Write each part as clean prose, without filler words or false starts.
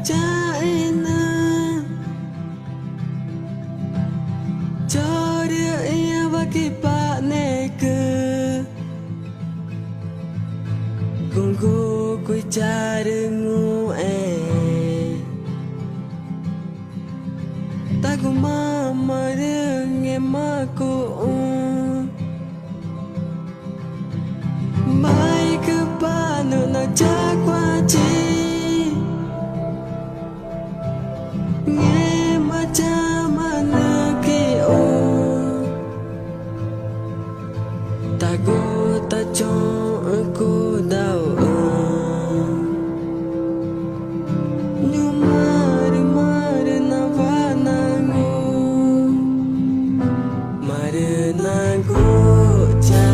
China cho dia ia bagi pak neke gunggu kui cari ngu tagu mama dengi maku mai ke panu na jakwa chi nghe macam mana ke tagu ta cho aku dau nyumar mar na vanangu mar na go cha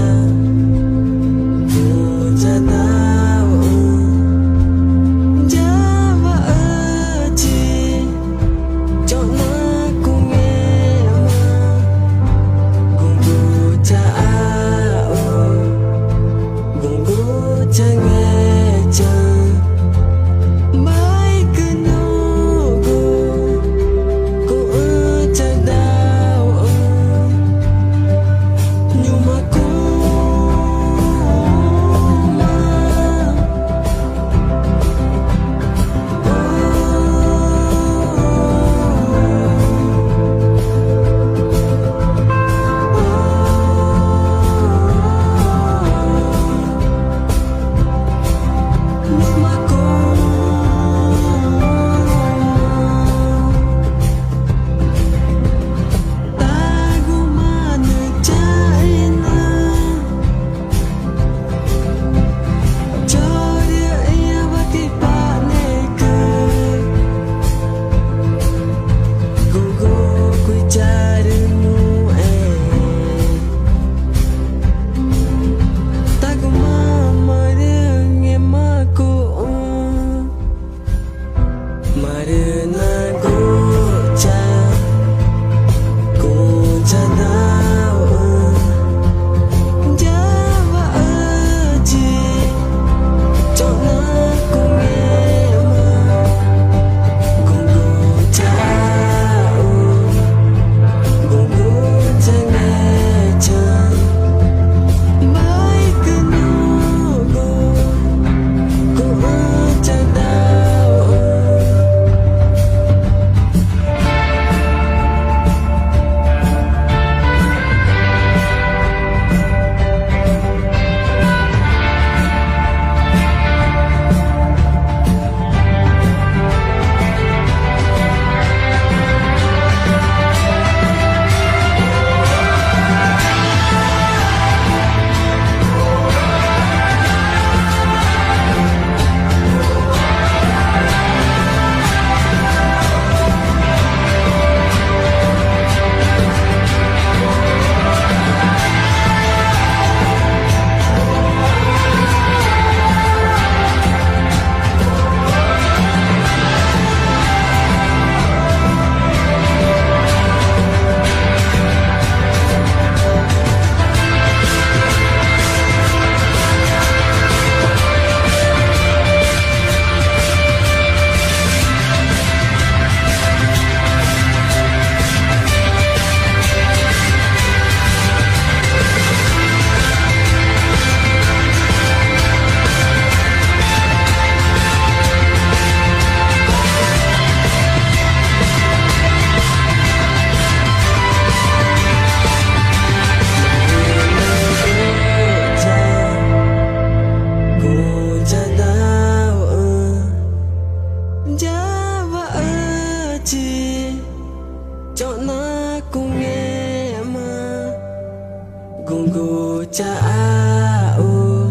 Gunggu cha au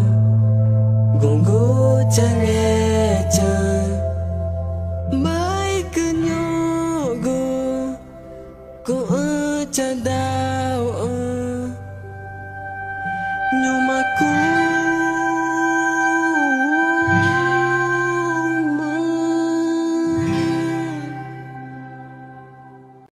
gunggu cha nghe cha mai cứ nhớ go cô cha da